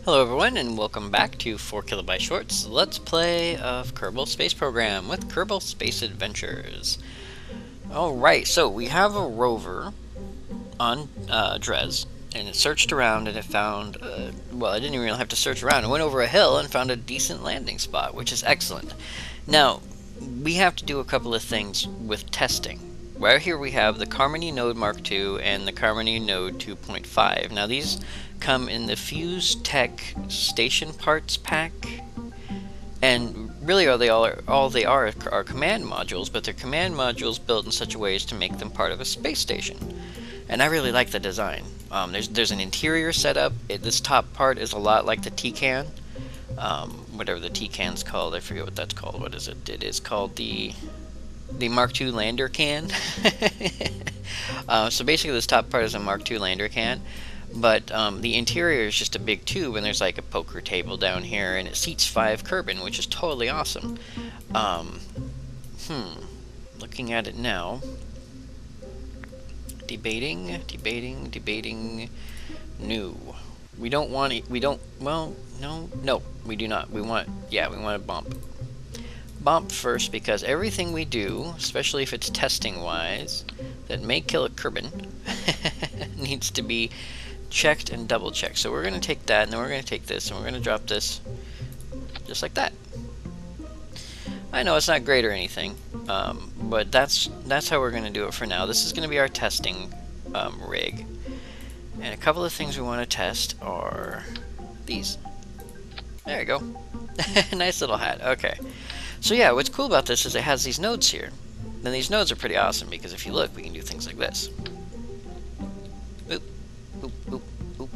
Hello everyone and welcome back to 4KB Shorts Let's Play of Kerbal Space Program with Kerbal Space Adventures. Alright, so we have a rover on Dres, and it searched around and it found, well, I didn't even really have to search around. It went over a hill and found a decent landing spot, which is excellent. Now, we have to do a couple of things with testing. Right here we have the Carmony Node Mark II and the Carmony Node 2.5. Now these come in the Fuse Tech Station Parts pack, and really all they are command modules, but they're command modules built in such a way as to make them part of a space station. And I really like the design. There's an interior setup. This top part is a lot like the T-can, whatever the T-can's called. I forget what that's called. What is it? It is called the Mark II lander can. So basically this top part is a Mark II lander can, but the interior is just a big tube, and there's like a poker table down here, and it seats 5 Kerbin, which is totally awesome. Looking at it now, debating. No. We don't want it, no, we do not. We want a bump first, because everything we do, especially if it's testing wise, that may kill a Kerbin, needs to be checked and double checked. So we're going to take that, and then we're going to take this, and we're going to drop this just like that. I know it's not great or anything, but that's how we're going to do it for now. This is going to be our testing rig, and a couple of things we want to test are these. There you go. Nice little hat. Okay. So yeah, what's cool about this is it has these nodes here. Then these nodes are pretty awesome, because if you look, we can do things like this. Boop, boop, boop, boop.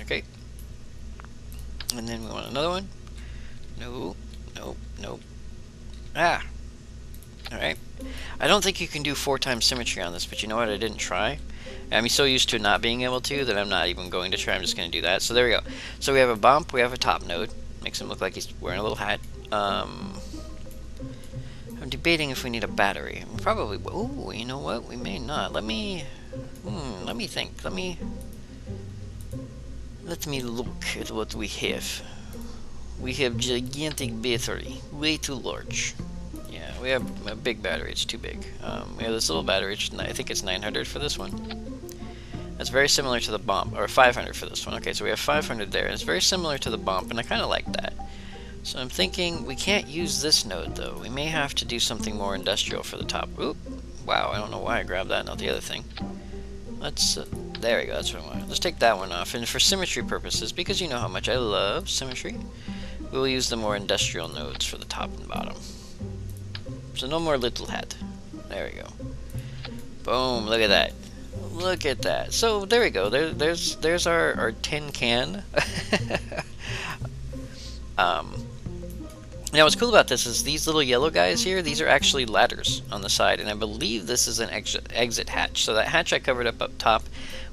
Okay. And then we want another one. No, no, no. Ah! Alright. I don't think you can do 4 times symmetry on this, but you know what? I didn't try. I'm so used to not being able to that I'm not even going to try. I'm just going to do that. So there we go. So we have a bump, we have a top node. Makes him look like he's wearing a little hat. I'm debating if we need a battery. Probably. Oh, you know what? We may not. Let me think. Let me look at what we have. We have gigantic battery, way too large. Yeah, we have a big battery. It's too big. We have this little battery. I think it's 900 for this one. That's very similar to the bump, or 500 for this one. Okay, so we have 500 there. It's very similar to the bump, and I kind of like that. So I'm thinking we can't use this node, though. We may have to do something more industrial for the top. Oop! Wow, I don't know why I grabbed that, not the other thing. Let's, there we go, that's what I want. Let's take that one off. And for symmetry purposes, because you know how much I love symmetry, we will use the more industrial nodes for the top and bottom. So no more little hat. There we go. Boom, look at that. Look at that. So there we go. There's our tin can. Now what's cool about this is these little yellow guys here, these are actually ladders on the side, and I believe this is an exit hatch. So that hatch I covered up top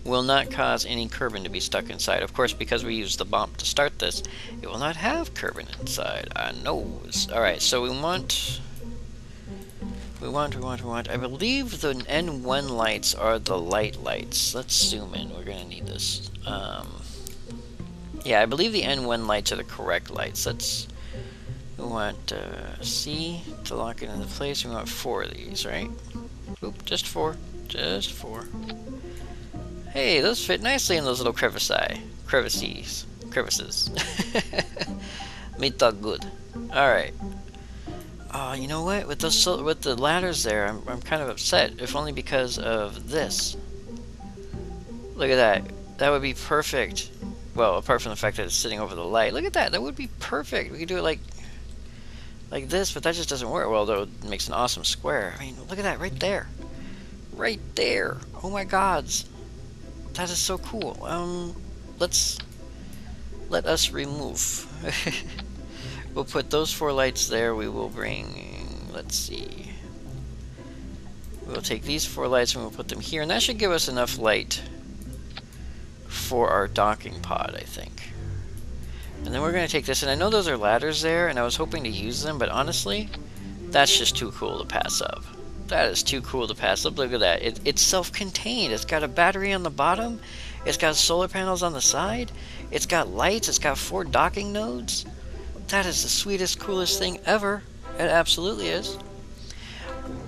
will not cause any Kerbin to be stuck inside. Of course, because we used the bump to start this, it will not have Kerbin inside. I knows. Alright, so we want, I believe the N1 lights are the lights. Let's zoom in. We're gonna need this. Yeah, I believe the N1 lights are the correct lights. We want C to lock it into place. We want 4 of these, right? Oop, just 4. Just 4. Hey, those fit nicely in those little crevices. Made that good. Alright. Oh, you know what? With the ladders there, I'm kind of upset. If only because of this. Look at that. That would be perfect. Well, apart from the fact that it's sitting over the light. Look at that. That would be perfect. We could do it like this, but that just doesn't work. Well, though, it makes an awesome square. I mean, look at that right there. Right there. Oh my gods. That is so cool. Let us remove. We'll put those 4 lights there. We will bring, let's see. We'll take these 4 lights and we'll put them here, and that should give us enough light for our docking pod, I think. And then we're going to take this, and I know those are ladders there, and I was hoping to use them, but honestly, that's just too cool to pass up. That is too cool to pass up. Look at that. It's self-contained. It's got a battery on the bottom. It's got solar panels on the side. It's got lights, it's got 4 docking nodes. That is the sweetest, coolest thing ever. It absolutely is.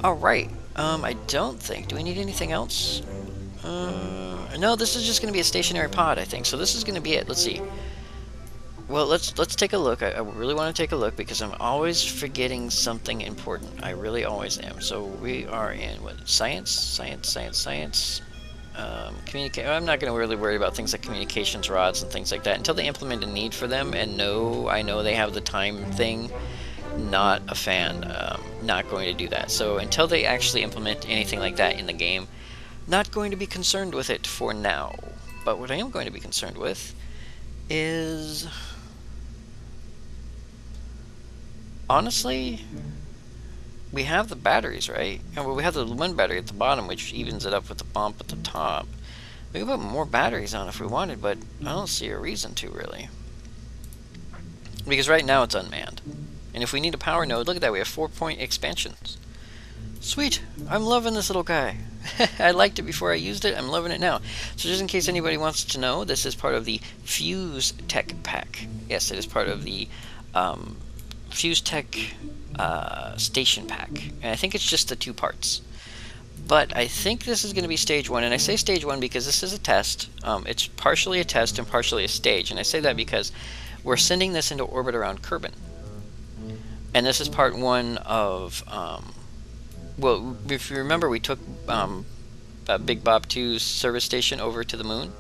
Alright, I don't think, do we need anything else? No, this is just going to be a stationary pod, I think. So this is going to be it. Let's see. Well, let's take a look. I really want to take a look because I'm always forgetting something important. I really always am. So we are in what? Science. I'm not going to really worry about things like communications rods and things like that until they implement a need for them. And no, I know they have the time thing. Not a fan. Not going to do that. So until they actually implement anything like that in the game, not going to be concerned with it for now. But what I am going to be concerned with is, honestly, we have the batteries, right? And well, we have the one battery at the bottom, which evens it up with the bump at the top. We could put more batteries on if we wanted, but I don't see a reason to, really. Because right now it's unmanned. And if we need a power node, look at that, we have 4-point expansions. Sweet! I'm loving this little guy. I liked it before I used it, I'm loving it now. So just in case anybody wants to know, this is part of the Fuse Tech pack. Yes, it is part of the Fuse Tech station pack. And I think it's just the 2 parts. But I think this is going to be stage 1, and I say stage 1 because this is a test. It's partially a test and partially a stage, and I say that because we're sending this into orbit around Kerbin. And this is part 1 of... well, if you remember, we took Big Bob 2's service station over to the moon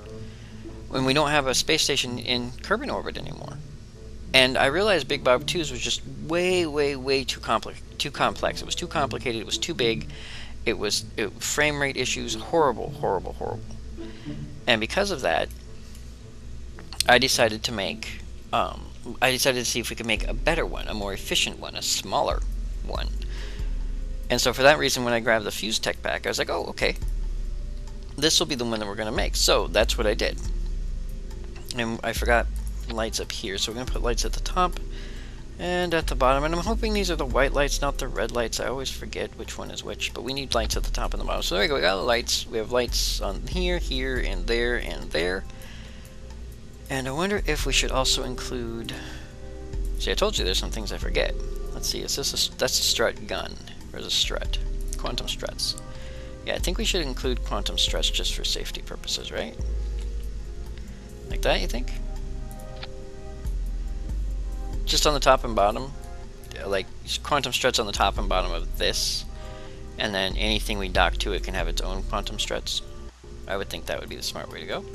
when we don't have a space station in Kerbin orbit anymore. And I realized Big Bob 2's was just way too complex. It was too complicated. It was too big. It was frame rate issues. Horrible. And because of that, I decided to make. I decided to see if we could make a better one, a more efficient one, a smaller one. And so for that reason, when I grabbed the Fuse Tech pack, I was like, oh, okay. This will be the one that we're going to make. So that's what I did. And I forgot lights up here, so we're going to put lights at the top and at the bottom. And I'm hoping these are the white lights, not the red lights. I always forget which one is which, but we need lights at the top and the bottom. So there we go, we got the lights. We have lights on here, and there, and there. And I wonder if we should also include... See, I told you there's some things I forget. Let's see, is this that's a strut gun. There's a strut. Quantum struts. Yeah, I think we should include quantum struts just for safety purposes, right? Like that, you think? Just on the top and bottom? Like, quantum struts on the top and bottom of this, and then anything we dock to it can have its own quantum struts. I would think that would be the smart way to go.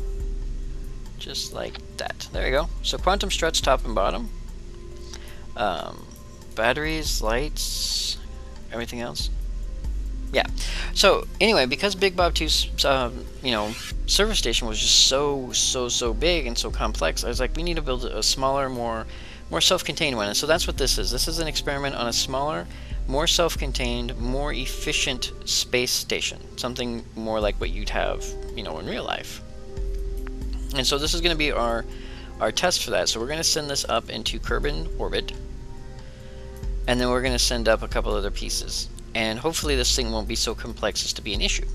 Just like that. There you go. So quantum struts top and bottom. Batteries, lights... everything else? Yeah. So anyway, because Big Bob 2's service station was just so big and so complex, I was like, we need to build a smaller, more self-contained one. And so that's what this is. This is an experiment on a smaller, more self-contained, more efficient space station. Something more like what you'd have, in real life. And so this is going to be our test for that. So we're going to send this up into Kerbin orbit. And then we're going to send up a couple other pieces. And hopefully this thing won't be so complex as to be an issue.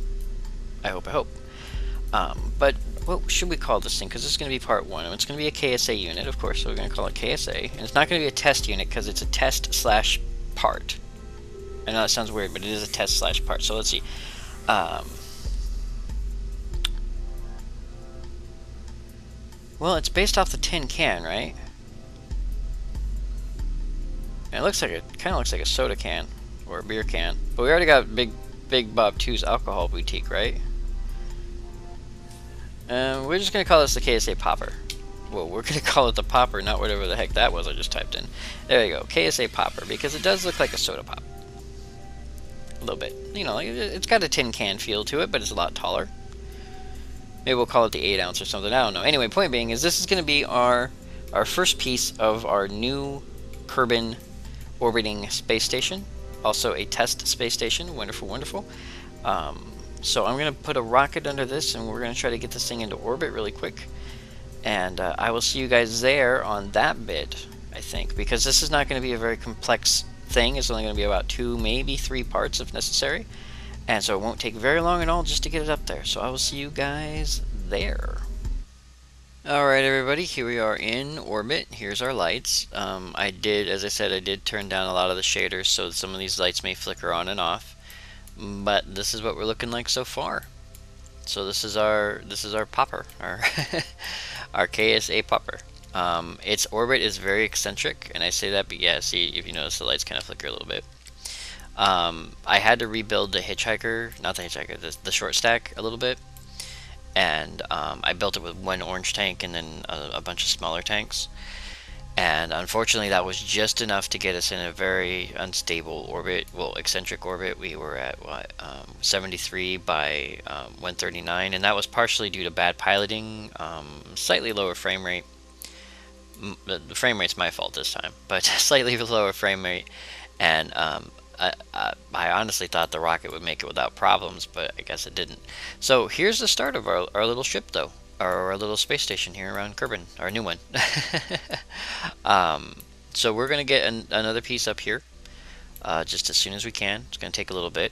I hope. But what should we call this thing? Because this is going to be part 1. It's going to be a KSA unit, of course, so we're going to call it KSA. And it's not going to be a test unit because it's a test/part. I know that sounds weird, but it is a test/part. So let's see. Well, it's based off the tin can, right? And it looks like kind of looks like a soda can or a beer can. But we already got Big Bob 2's alcohol boutique, right? We're just gonna call this the KSA popper. Well, we're gonna call it the popper, not whatever the heck that was I just typed in. There you go, KSA popper, because it does look like a soda pop. A little bit. It's got a tin can feel to it, but it's a lot taller. Maybe we'll call it the 8 ounce or something, I don't know. Anyway, point being is this is gonna be our first piece of our new Kerbin orbiting space station, also a test space station. Wonderful. So I'm going to put a rocket under this, and we're going to try to get this thing into orbit really quick. And I will see you guys there on that bit, I think, because this is not going to be a very complex thing. It's only going to be about 2, maybe 3 parts if necessary. And so it won't take very long at all just to get it up there. So I will see you guys there. Alright everybody, here we are in orbit. Here's our lights. As I said, I did turn down a lot of the shaders so some of these lights may flicker on and off. But this is what we're looking like so far. So this is our popper, our our KSA popper. Its orbit is very eccentric, and I say that, but yeah, see if you notice the lights kind of flicker a little bit. I had to rebuild the hitchhiker, not the hitchhiker, the short stack a little bit, and I built it with one orange tank and then a bunch of smaller tanks. And unfortunately, that was just enough to get us in a very unstable orbit, well, eccentric orbit. We were at, what, 73 by 139, and that was partially due to bad piloting, slightly lower frame rate. The frame rate's my fault this time, but slightly lower frame rate, and I honestly thought the rocket would make it without problems, but I guess it didn't. So here's the start of our little ship, though. Our little space station here around Kerbin, our new one. So we're going to get another piece up here just as soon as we can. It's going to take a little bit.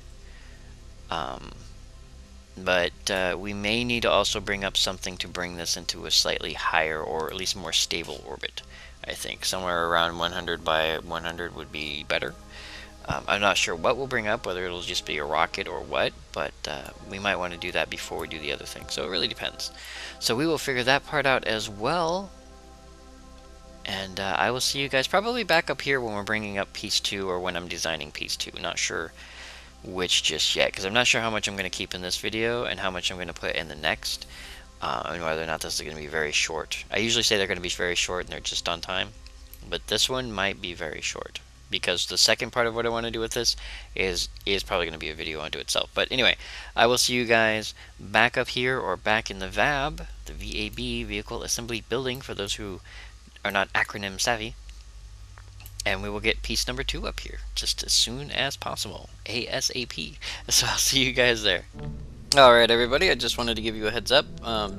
But we may need to also bring up something to bring this into a slightly higher or at least more stable orbit. I think somewhere around 100 by 100 would be better. I'm not sure what we'll bring up, whether it'll just be a rocket or what, but we might want to do that before we do the other thing, so it really depends. So we will figure that part out as well, and I will see you guys probably back up here when we're bringing up piece 2 or when I'm designing piece 2. Not sure which just yet, because I'm not sure how much I'm going to keep in this video and how much I'm going to put in the next, and whether or not this is going to be very short. I usually say they're going to be very short and they're just on time, but this one might be very short, because the second part of what I want to do with this is probably going to be a video unto itself. But anyway, I will see you guys back up here or back in the VAB, the VAB, Vehicle Assembly Building, for those who are not acronym savvy. And we will get piece number 2 up here just as soon as possible, ASAP. So I'll see you guys there. Alright everybody, I just wanted to give you a heads up.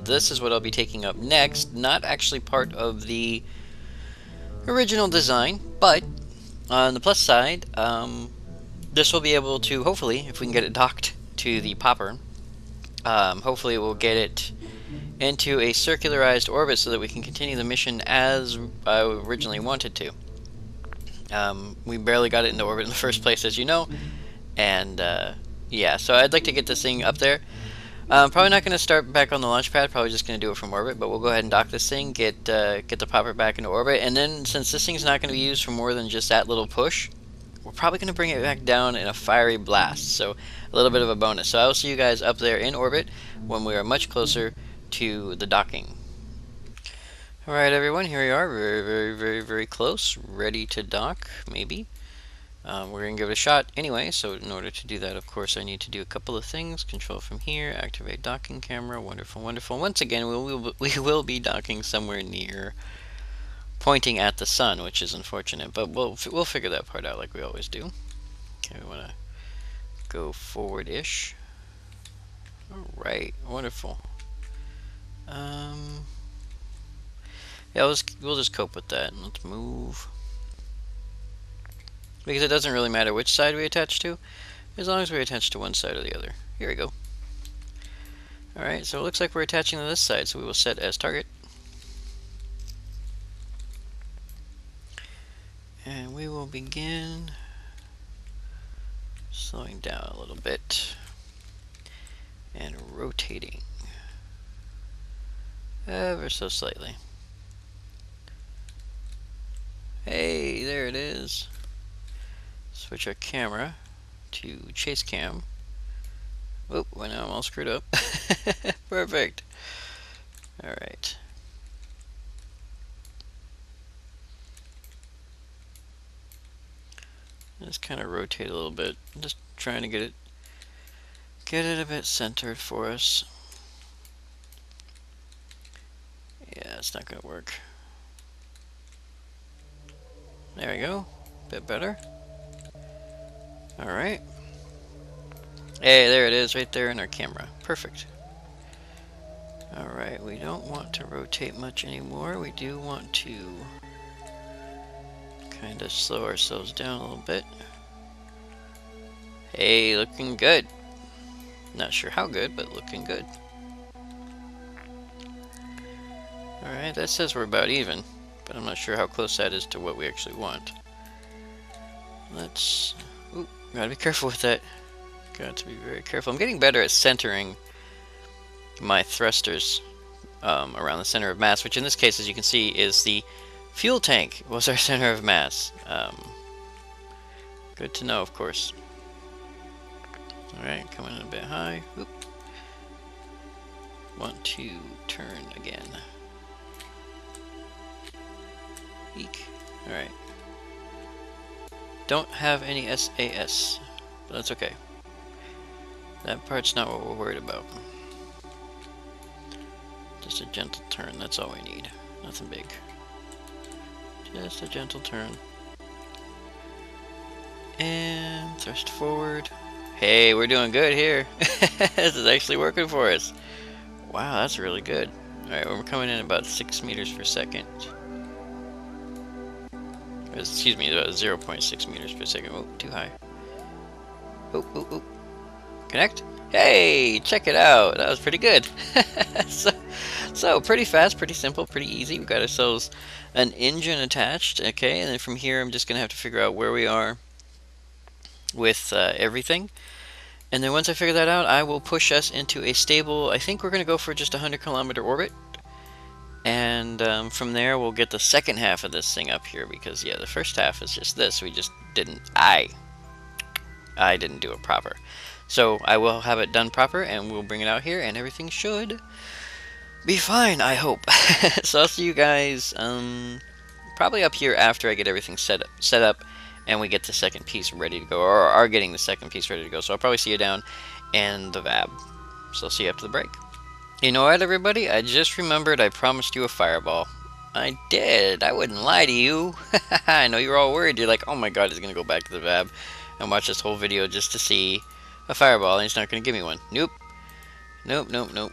This is what I'll be taking up next. Not actually part of the original design, but on the plus side, this will be able to, hopefully, if we can get it docked to the popper, hopefully we'll get it into a circularized orbit so that we can continue the mission as I originally wanted to. We barely got it into orbit in the first place, as you know, and yeah, so I'd like to get this thing up there. Probably not going to start back on the launch pad, probably just going to do it from orbit, but we'll go ahead and dock this thing, get the popper back into orbit, and then since this thing's not going to be used for more than just that little push, we're probably going to bring it back down in a fiery blast, so a little bit of a bonus. So I will see you guys up there in orbit when we are much closer to the docking. Alright everyone, here we are, very close, ready to dock, maybe. We're going to give it a shot anyway, so in order to do that, of course, I need to do a couple of things. Control from here, activate docking camera, wonderful, wonderful. Once again, we will be docking somewhere near, pointing at the sun, which is unfortunate, but we'll figure that part out like we always do. Okay, we want to go forward-ish. Alright, wonderful. Yeah, we'll just cope with that. Let's move. Because it doesn't really matter which side we attach to, as long as we attach to one side or the other. Here we go. Alright, so it looks like we're attaching to this side, so we will set as target. And we will begin slowing down a little bit and rotating ever so slightly. Hey, there it is. Switch our camera to chase cam. Oh, well, now I'm all screwed up. Perfect. Alright. Just kind of rotate a little bit. Just trying to get it a bit centered for us. Yeah, it's not going to work. There we go. Bit better. Alright. Hey, there it is, right there in our camera. Perfect. Alright, we don't want to rotate much anymore. We do want to kind of slow ourselves down a little bit. Hey, looking good. Not sure how good, but looking good. Alright, that says we're about even, but I'm not sure how close that is to what we actually want. Let's... Ooh, gotta be careful with that. Got to be very careful. I'm getting better at centering my thrusters around the center of mass, which in this case, as you can see, is the fuel tank was our center of mass. Good to know, of course. Alright, coming in a bit high. Oop. Want to turn again. Eek. Alright. Don't have any SAS, but that's okay. That part's not what we're worried about. Just a gentle turn, that's all we need. Nothing big. Just a gentle turn. And thrust forward. Hey, we're doing good here. This is actually working for us. Wow, that's really good. Alright, we're coming in about 6 meters per second. Excuse me, about 0.6 meters per second. Oh, too high. Oh, oh, oh. Connect? Hey, check it out. That was pretty good. So pretty fast, pretty simple, pretty easy. We've got ourselves an engine attached. Okay, and then from here I'm just going to have to figure out where we are with everything. And then once I figure that out, I will push us into a stable, I think we're going to go for just a 100-kilometer orbit. And from there, we'll get the second half of this thing up here, because, yeah, the first half is just this. We just didn't, I didn't do it proper. So I will have it done proper, and we'll bring it out here, and everything should be fine, I hope. So I'll see you guys probably up here after I get everything set up, and we get the second piece ready to go, or are getting the second piece ready to go. So I'll probably see you down in the VAB. So I'll see you after the break. You know what, everybody? I just remembered I promised you a fireball. I did. I wouldn't lie to you. I know you're all worried. You're like, oh my god, he's going to go back to the VAB and watch this whole video just to see a fireball, and he's not going to give me one. Nope. Nope, nope, nope.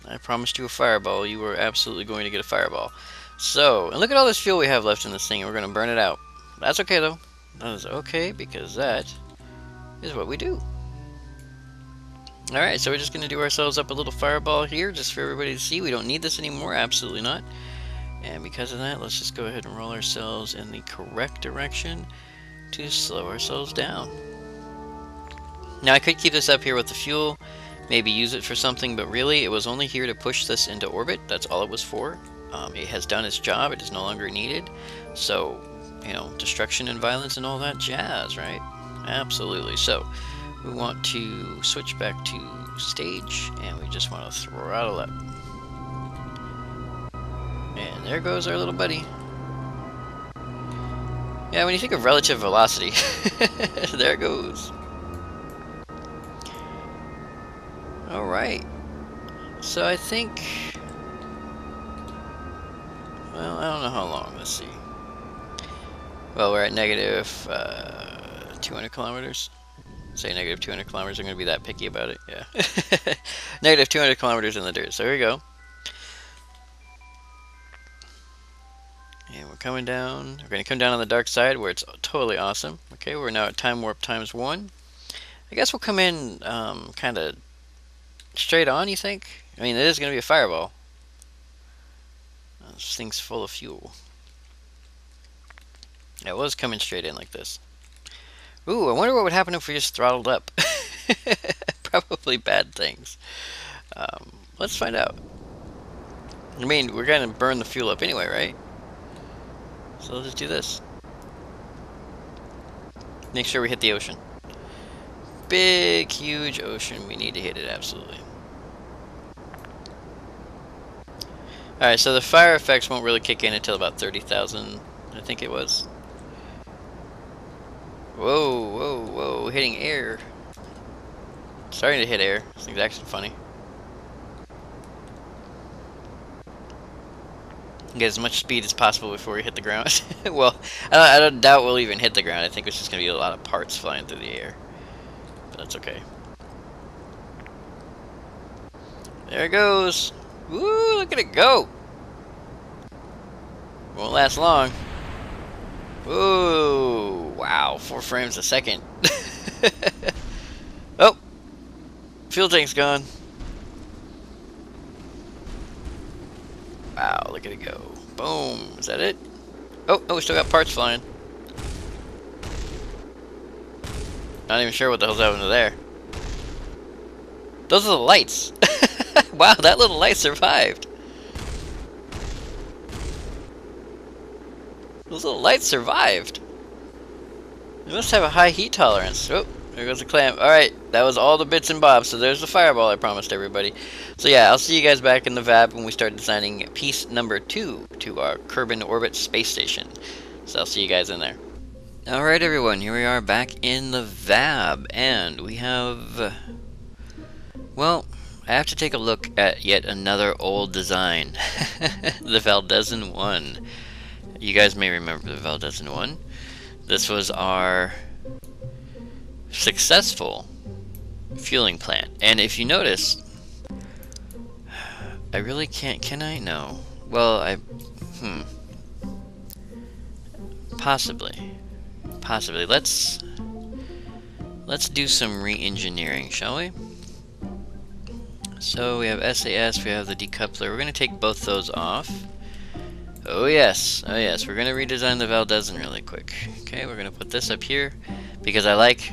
I promised you a fireball. You were absolutely going to get a fireball. So, and look at all this fuel we have left in this thing, and we're going to burn it out. That's okay, though. That is okay, because that is what we do. Alright, so we're just going to do ourselves up a little fireball here, just for everybody to see. We don't need this anymore, absolutely not. And because of that, let's just go ahead and roll ourselves in the correct direction to slow ourselves down. Now, I could keep this up here with the fuel, maybe use it for something, but really, it was only here to push this into orbit. That's all it was for. It has done its job. It is no longer needed. So, you know, destruction and violence and all that jazz, right? Absolutely. So, we want to switch back to stage, and we just want to throttle up. And there goes our little buddy. Yeah, when you think of relative velocity, there it goes. Alright. So I think... Well, I don't know how long. Let's see. Well, we're at negative 200 kilometers. Say negative 200 kilometers. I'm going to be that picky about it. Yeah. Negative 200 kilometers in the dirt. So here we go. And we're coming down. We're going to come down on the dark side where it's totally awesome. Okay, we're now at time warp times 1. I guess we'll come in kind of straight on, you think? I mean, it is going to be a fireball. This thing's full of fuel. Yeah, it was coming straight in like this. Ooh, I wonder what would happen if we just throttled up. Probably bad things. Let's find out. I mean, we're going to burn the fuel up anyway, right? So let's just do this. Make sure we hit the ocean. Big, huge ocean. We need to hit it, absolutely. Alright, so the fire effects won't really kick in until about 30,000, I think it was. Whoa, whoa, whoa, hitting air. Starting to hit air. This thing's actually funny. Get as much speed as possible before we hit the ground. Well, I don't doubt we'll even hit the ground. I think it's just going to be a lot of parts flying through the air. But that's okay. There it goes. Woo, look at it go. Won't last long. Whoa, wow, 4 frames a second. Oh, fuel tank's gone. Wow, look Look at it go. Boom. Is that it? Oh, we still got parts flying. Not even sure what the hell's happening there. Those are the lights. Wow, that little light survived. Those little lights survived. They must have a high heat tolerance. Oh, there goes the clamp. Alright, that was all the bits and bobs. So there's the fireball I promised everybody. So yeah, I'll see you guys back in the VAB when we start designing piece number 2 to our Kerbin orbit space station. So I'll see you guys in there. Alright everyone, here we are back in the VAB. And we have... well, I have to take a look at yet another old design. The Ssn 1. You guys may remember the Ssn 1. This was our successful fueling plant. And if you notice, I really can't, can I? No. Well, possibly. Let's do some re-engineering, shall we? So we have SAS, we have the decoupler. We're going to take both those off. Oh yes, we're going to redesign the Val really quick. Okay, we're going to put this up here because I like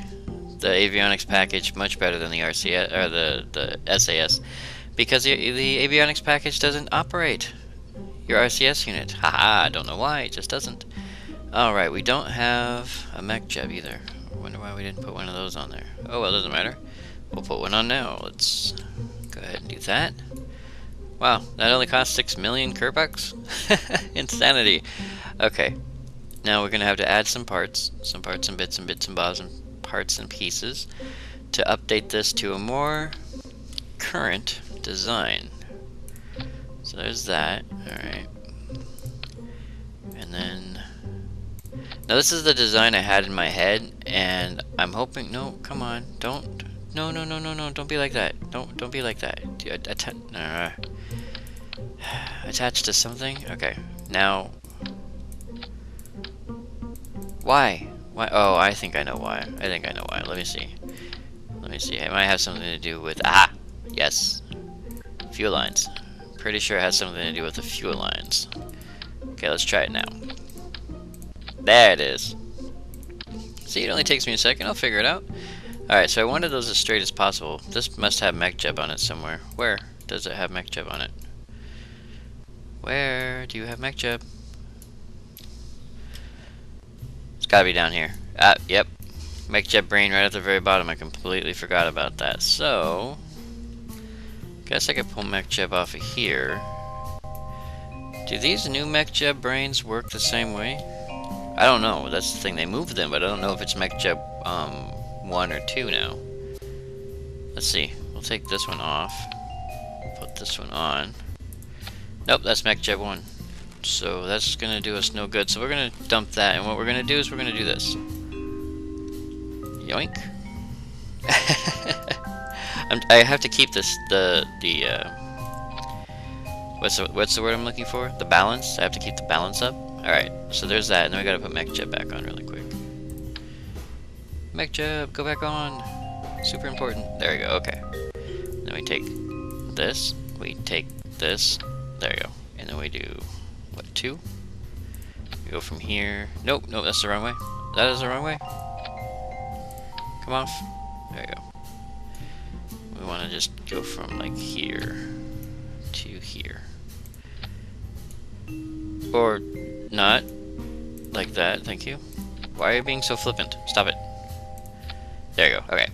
the avionics package much better than the RCS or the SAS, because the avionics package doesn't operate your RCS unit. Haha, I don't know why, it just doesn't. Alright, we don't have a mech jeb either. I wonder why we didn't put one of those on there. Oh well, doesn't matter. We'll put one on now. Let's go ahead and do that. Wow, that only cost 6 million Kerbucks? Insanity. Okay, now we're going to have to add some parts and bits and bobs and parts and pieces to update this to a more current design. So there's that. Alright. And then... now this is the design I had in my head, and I'm hoping... no, come on, don't... no, don't be like that. Don't be like that. Attached to something? Okay. Now... why? Oh, I think I know why. Let me see. It might have something to do with... ah! Yes. Fuel lines. Pretty sure it has something to do with the fuel lines. Okay, let's try it now. There it is. See, it only takes me a second. I'll figure it out. Alright, so I wanted those as straight as possible. This must have mech jeb on it somewhere. Where does it have mech jeb on it? Where do you have mech jeb? It's gotta be down here. Ah, yep. Mech jeb brain right at the very bottom. I completely forgot about that. So, guess I could pull mech jeb off of here. Do these new mech jeb brains work the same way? I don't know. That's the thing. They moved them, but I don't know if it's mech jeb 1 or 2 now. Let's see. We'll take this one off. Put this one on. Nope, that's mech jeb 1. So that's gonna do us no good. So we're gonna dump that, and what we're gonna do is we're gonna do this. Yoink. I have to keep this what's the word I'm looking for? The balance. I have to keep the balance up. All right. So there's that, and then we gotta put mech jeb back on really quick. Mech jeb, go back on. Super important. There we go. Okay. Then we take this. We take this. There you go. And then we do what, 2? We go from here. Nope, that's the wrong way. That is the wrong way. Come off. There you go. We want to just go from like here to here. Or not. Like that, thank you. Why are you being so flippant? Stop it. There you go, okay.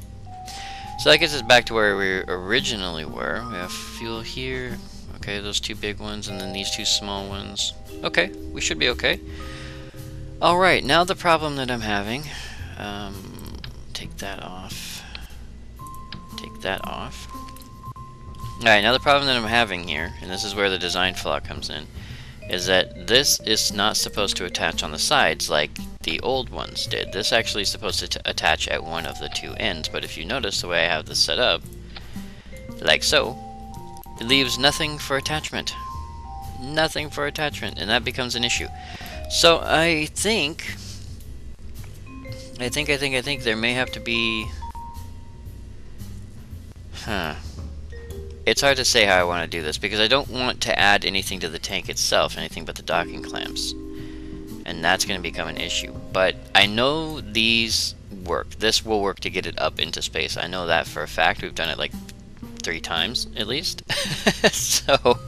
So that gets us back to where we originally were. We have fuel here. Okay, those 2 big ones, and then these 2 small ones. Okay, we should be okay. Alright, now the problem that I'm having. Take that off. Take that off. Alright, now the problem that I'm having here, and this is where the design flaw comes in, is that this is not supposed to attach on the sides like the old ones did. This actually is supposed to attach at one of the 2 ends, but if you notice the way I have this set up, like so, it leaves nothing for attachment. Nothing for attachment, and that becomes an issue. So I think there may have to be... It's hard to say how I want to do this because I don't want to add anything to the tank itself, anything but the docking clamps. And that's going to become an issue. But I know these work. This will work to get it up into space. I know that for a fact. We've done it like 3 times at least. So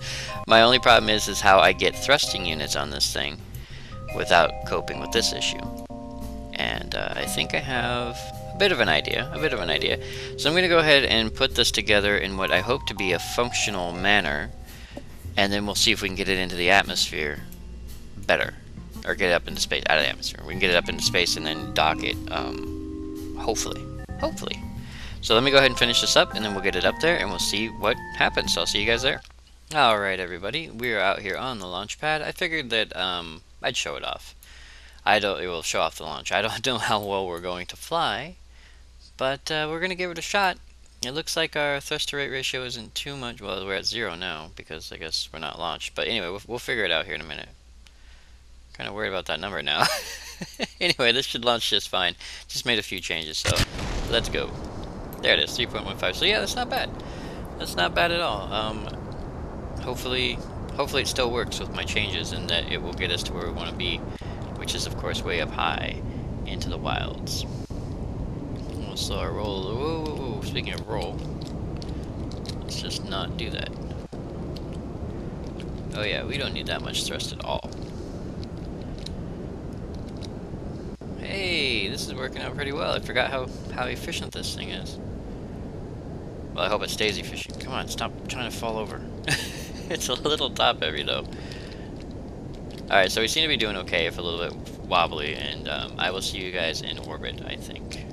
my only problem is how I get thrusting units on this thing without coping with this issue. And I think I have a bit of an idea. So I'm going to go ahead and put this together in what I hope to be a functional manner, and then we'll see if we can get it into the atmosphere better, or get it up into space, out of the atmosphere. We can get it up into space and then dock it, hopefully. So let me go ahead and finish this up, and then we'll get it up there, and we'll see what happens. So I'll see you guys there. Alright everybody, we're out here on the launch pad. I figured that I'd show it off. It will show off the launch. I don't know how well we're going to fly, but we're going to give it a shot. It looks like our thrust to rate ratio isn't too much. Well, we're at 0 now because I guess we're not launched. But anyway, we'll figure it out here in a minute. Kind of worried about that number now. Anyway, this should launch just fine. Just made a few changes, so let's go. There it is, 3.15. So yeah, that's not bad. That's not bad at all. Hopefully it still works with my changes, and that it will get us to where we want to be, which is of course way up high into the wilds. We'll slow our roll. Whoa. Speaking of roll, let's just not do that. Oh yeah, we don't need that much thrust at all. Hey, this is working out pretty well. I forgot how efficient this thing is. Well, I hope it stays efficient. Come on, stop trying to fall over. It's a little top heavy though. Alright, so we seem to be doing okay, if a little bit wobbly, and I will see you guys in orbit, I think.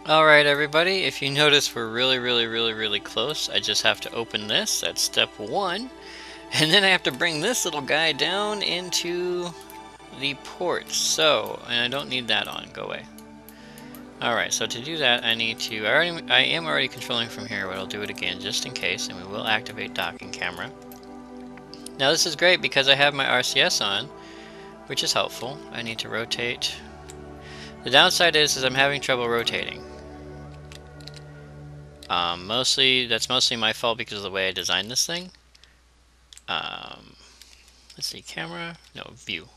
Alright everybody, if you notice we're really close, I just have to open this, that's step 1, and then I have to bring this little guy down into the port. So, and I don't need that on, go away. Alright, so to do that I need to, I am already controlling from here, but I'll do it again just in case, and we will activate docking camera. Now this is great because I have my RCS on, which is helpful. I need to rotate. The downside is I'm having trouble rotating. That's mostly my fault because of the way I designed this thing. Let's see, camera, no, view.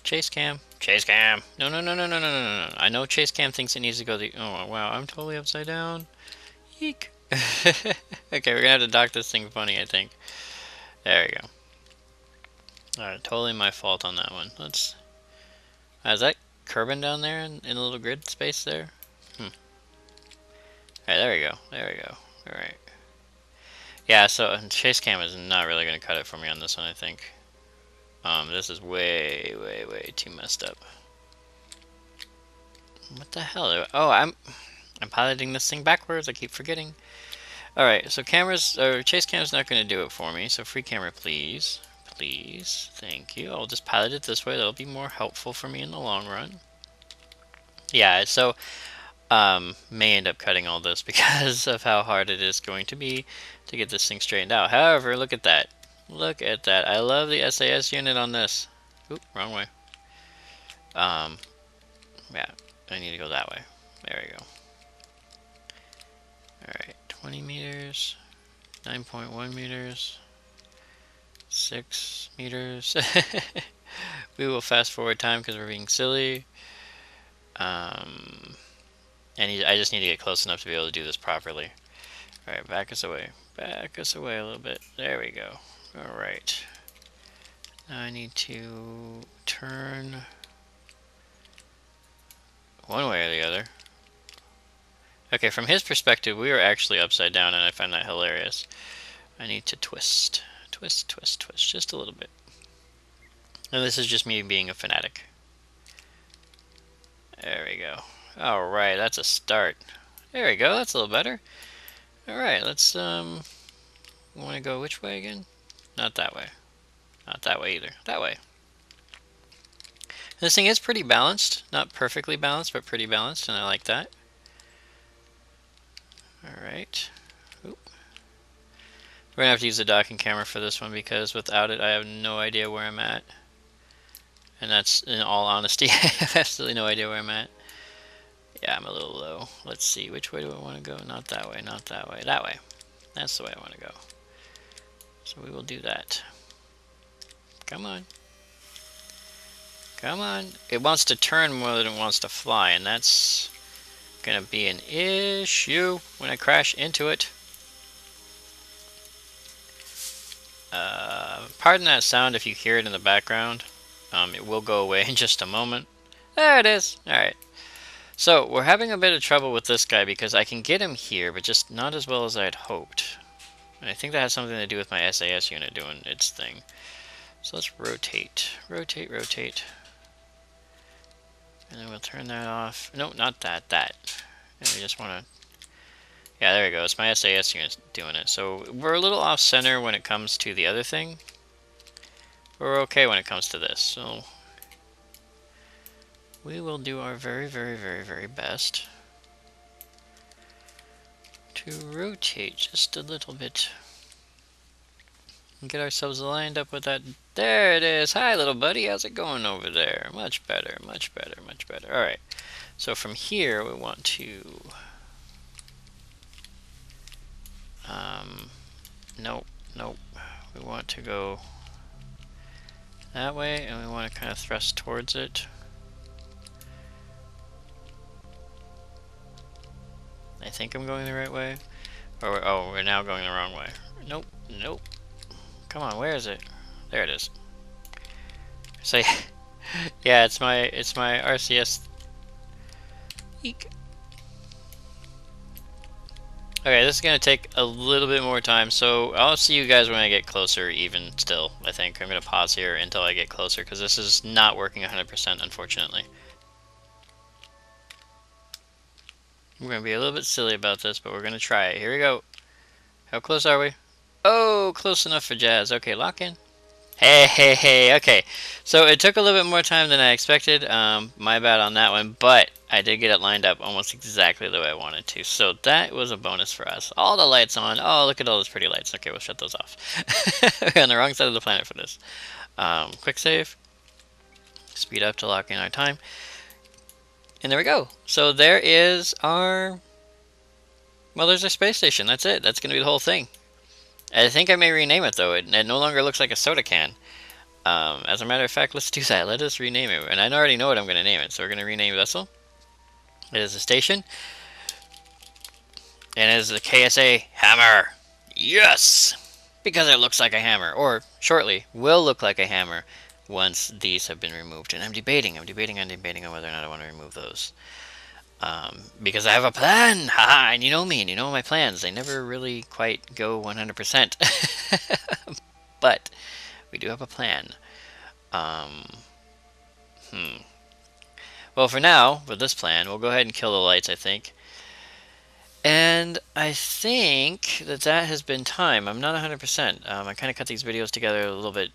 Chase cam. No. I know chase cam thinks it needs to go the, oh wow, I'm totally upside down. Eek. Okay, we're gonna have to dock this thing funny, I think. There we go. Alright, totally my fault on that one. Let's, is that Kerbin down there in the little grid space there? Alright, there we go. Alright. Yeah, so chase cam is not really gonna cut it for me on this one, I think. This is way too messed up. What the hell? Oh, I'm piloting this thing backwards. I keep forgetting. Alright, so chase cam's not going to do it for me. So free camera, please. Please. Thank you. I'll just pilot it this way. That'll be more helpful for me in the long run. Yeah, so may end up cutting all this because of how hard it is going to be to get this thing straightened out. However, look at that. Look at that. I love the SAS unit on this. Oop, wrong way. Yeah, I need to go that way. There we go. Alright, 20 meters, 9.1 meters, 6 meters. We will fast forward time because we're being silly. And I just need to get close enough to be able to do this properly. Alright, back us away. Back us away a little bit. There we go. Alright. Now I need to turn one way or the other. Okay, from his perspective, we are actually upside down, and I find that hilarious. I need to twist. Twist, just a little bit. And this is just me being a fanatic. There we go. Alright, that's a start. There we go, that's a little better. Alright, let's, we want to go which way again? Not that way. Not that way either. That way. This thing is pretty balanced. Not perfectly balanced, but pretty balanced, and I like that. Alright. We're going to have to use the docking camera for this one because without it I have no idea where I'm at. And that's, in all honesty, I have absolutely no idea where I'm at. Yeah, I'm a little low. Let's see, which way do I want to go? Not that way, not that way. That way. That's the way I want to go. So we will do that. Come on. Come on. It wants to turn more than it wants to fly, and that's gonna be an issue when I crash into it. Pardon that sound if you hear it in the background. It will go away in just a moment. There it is. Alright. So, we're having a bit of trouble with this guy because I can get him here, but just not as well as I had hoped. And I think that has something to do with my SAS unit doing its thing. So let's rotate. Rotate, rotate. And then we'll turn that off. No, not that. That. And we just want to... Yeah, there we go. It's my SAS unit doing it. So we're a little off center when it comes to the other thing. We're okay when it comes to this. So we will do our very, very, very, very best to rotate just a little bit. And get ourselves lined up with that. There it is. Hi, little buddy. How's it going over there? Much better, much better, much better. All right. So from here, we want to... Nope, nope. We want to go that way, and we want to kind of thrust towards it. I think I'm going the right way. Or, oh, we're now going the wrong way. Nope, nope. Come on, where is it? There it is. So, yeah, it's my RCS. Eek. Okay, this is going to take a little bit more time, so I'll see you guys when I get closer even still, I think. I'm going to pause here until I get closer, because this is not working 100%, unfortunately. We're going to be a little bit silly about this, but we're going to try it. Here we go. How close are we? Oh, close enough for jazz. Okay, lock in. Hey, hey, hey, okay. So it took a little bit more time than I expected. My bad on that one, but I did get it lined up almost exactly the way I wanted to. So that was a bonus for us. All the lights on. Oh, look at all those pretty lights. Okay, we'll shut those off. We're on the wrong side of the planet for this. Quick save. Speed up to lock in our time. And there we go. So there is our... Well, there's our space station. That's it. That's going to be the whole thing. I think I may rename it, though. It no longer looks like a soda can. As a matter of fact, let's do that. Let us rename it. And I already know what I'm going to name it. So we're going to rename vessel. It is a station. And it is the KSA hammer. Yes! Because it looks like a hammer. Or, shortly, will look like a hammer once these have been removed. And I'm debating on whether or not I want to remove those. Because I have a plan! Haha, and you know me, and you know my plans. They never really quite go 100%. But we do have a plan. Well, for now, with this plan, we'll go ahead and kill the lights, I think. And I think that that has been time. I'm not 100%. I kind of cut these videos together a little bit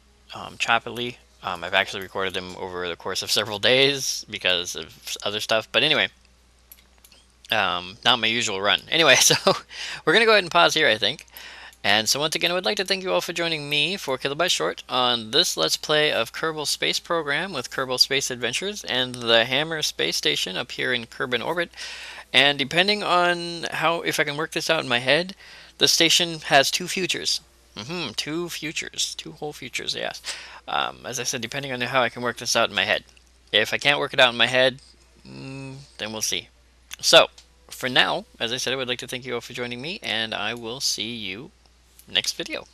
choppily. I've actually recorded them over the course of several days because of other stuff. But anyway... not my usual run. Anyway, so we're going to go ahead and pause here, I think. And so once again, I would like to thank you all for joining me for Kilobyte Short on this Let's Play of Kerbal Space Program with Kerbal Space Adventures and the Hammer Space Station up here in Kerbin orbit. And depending on if I can work this out in my head, the station has two futures. Two futures. Two whole futures, yes. As I said, depending on how I can work this out in my head. If I can't work it out in my head, then we'll see. So, for now, as I said, I would like to thank you all for joining me, and I will see you next video.